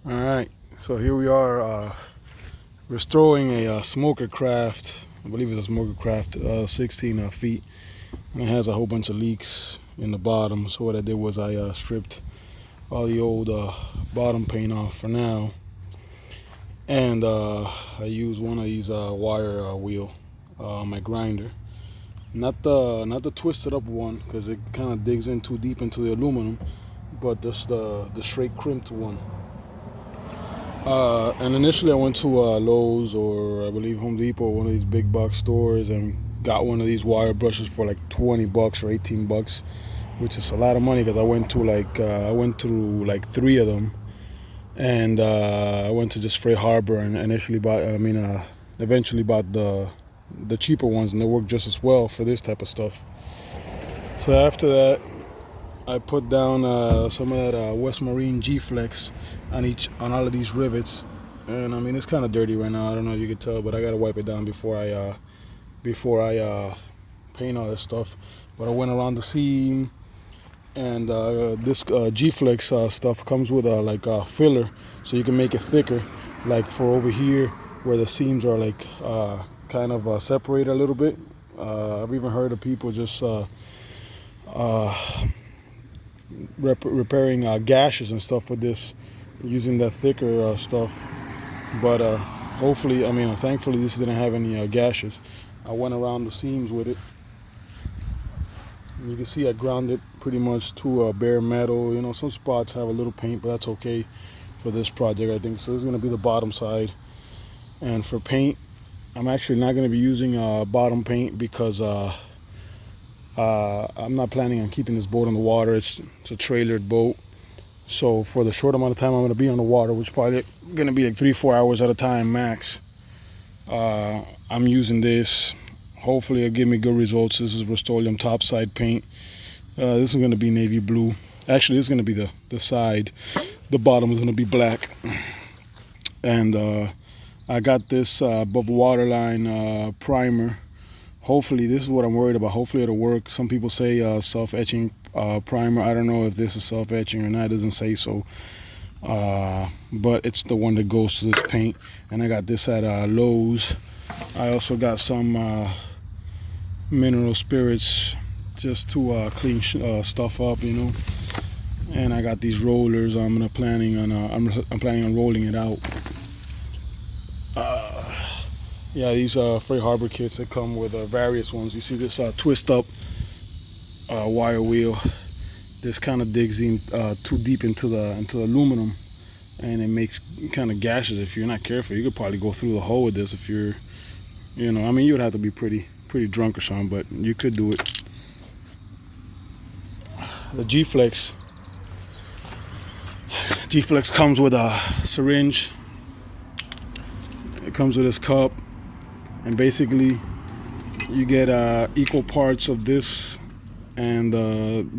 All right, so here we are restoring a smoker craft. I believe it's a smoker craft, 16 feet, and it has a whole bunch of leaks in the bottom. So what I did was I stripped all the old bottom paint off for now, and I used one of these wire wheel, my grinder, not the twisted up one because it kind of digs in too deep into the aluminum, but just the straight crimped one. And initially, I went to Lowe's or I believe Home Depot, one of these big box stores, and got one of these wire brushes for like 20 bucks or 18 bucks, which is a lot of money because I went through like three of them, and I went to just Freight Harbor and eventually bought the cheaper ones, and they work just as well for this type of stuff. So after that, I put down some of that West Marine G-Flex on all of these rivets, and I mean it's kind of dirty right now. I don't know if you can tell, but I gotta wipe it down before I paint all this stuff. But I went around the seam, and this G-Flex stuff comes with a filler, so you can make it thicker. Like for over here, where the seams are like kind of separated a little bit. I've even heard of people just repairing gashes and stuff with this, using that thicker stuff. But thankfully, this didn't have any gashes. I went around the seams with it. You can see I ground it pretty much to bare metal. You know, some spots have a little paint, but that's okay for this project, I think. So this is going to be the bottom side. And for paint, I'm actually not going to be using bottom paint because I'm not planning on keeping this boat on the water. It's a trailered boat. So for the short amount of time I'm going to be on the water, which is probably going to be like 3-4 hours at a time max, I'm using this. Hopefully it'll give me good results. This is Rust-Oleum topside paint. This is going to be navy blue. Actually, this is going to be the side. The bottom is going to be black. And I got this above waterline primer. Hopefully, this is what I'm worried about. Hopefully it'll work. Some people say self-etching primer. I don't know if this is self-etching or not. It doesn't say so. But it's the one that goes to this paint. And I got this at Lowe's. I also got some mineral spirits just to clean stuff up, you know. And I got these rollers. I'm planning on rolling it out. Yeah, these Freight Harbor kits that come with various ones. You see this twist up wire wheel. This kind of digs in too deep into the aluminum, and it makes kind of gashes. If you're not careful, you could probably go through the hole with this. If you're, you would have to be pretty drunk or something, but you could do it. The G-Flex comes with a syringe. It comes with this cup. And basically, you get equal parts of this, and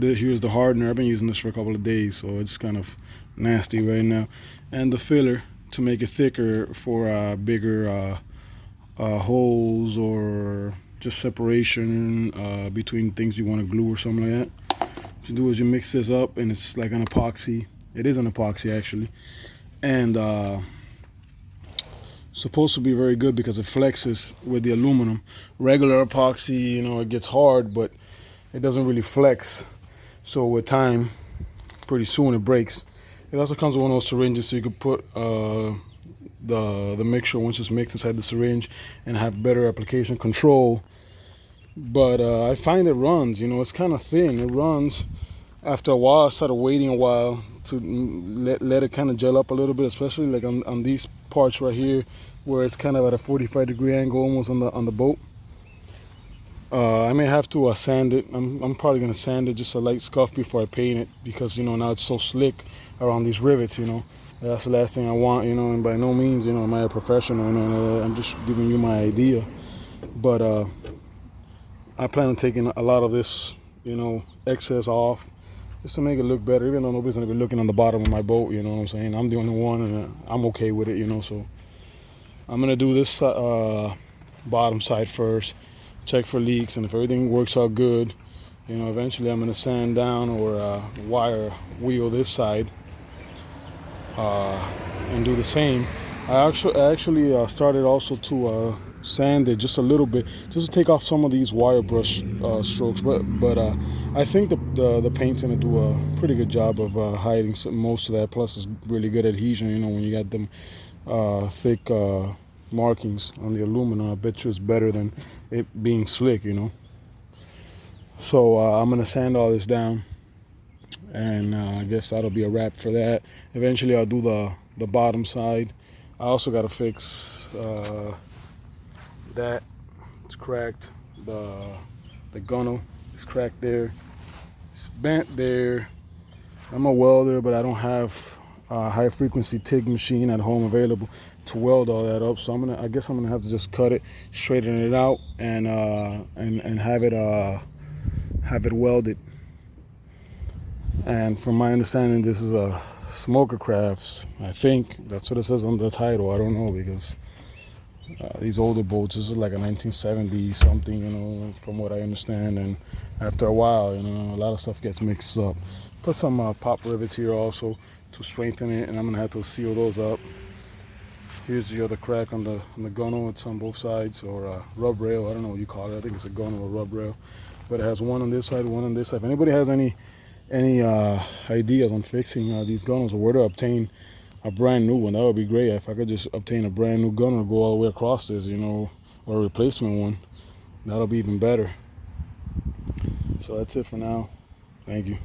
here's the hardener. I've been using this for a couple of days, so it's kind of nasty right now. And the filler to make it thicker for bigger holes or just separation between things you want to glue or something like that. What you do is you mix this up, and it's like an epoxy. It is an epoxy actually, and supposed to be very good because it flexes with the aluminum. Regular epoxy, it gets hard, but it doesn't really flex. So with time, pretty soon it breaks. It also comes with one of those syringes, so you could put the mixture once it's mixed inside the syringe and have better application control. But I find it runs. It's kind of thin. It runs. After a while, I started waiting a while to let it kind of gel up a little bit, especially like on these parts right here where it's kind of at a 45-degree angle almost on the boat. I may have to sand it. I'm probably going to sand it just a light scuff before I paint it because, now it's so slick around these rivets, That's the last thing I want, and by no means, am I a professional, I'm just giving you my idea. But I plan on taking a lot of this, excess off, just to make it look better, even though nobody's gonna be looking on the bottom of my boat, you know what I'm saying? I'm the only one, and I'm okay with it, so I'm gonna do this bottom side first, check for leaks, and if everything works out good, eventually I'm gonna sand down or wire wheel this side. and do the same. I actually started also to sand it just a little bit, just to take off some of these wire brush strokes. But I think the paint's gonna do a pretty good job of hiding most of that. Plus, it's really good adhesion. You know, when you got them thick markings on the aluminum, I bet you it's better than it being slick. You know. So I'm gonna sand all this down, and I guess that'll be a wrap for that. Eventually, I'll do the bottom side. I also got to fix that. It's cracked. The gunnel is cracked there. It's bent there. I'm a welder, but I don't have a high frequency TIG machine at home available to weld all that up. So I guess I'm gonna have to just cut it, straighten it out, and have it welded. And from my understanding, this is a Smoker Crafts. I think that's what it says on the title. I don't know, because these older boats, this is like a 1970 something, you know, from what I understand. And after a while, you know, a lot of stuff gets mixed up. Put some pop rivets here also to strengthen it, and I'm gonna have to seal those up. Here's the other crack on the gunnel. It's on both sides, or rub rail. I don't know what you call it. I think it's a gunnel or rub rail. But it has one on this side, one on this side. If anybody has any ideas on fixing these gunnels, or where to obtain a brand new one, that would be great. If I could just obtain a brand new gunnel, go all the way across this, you know, or a replacement one, that'll be even better. So that's it for now. Thank you.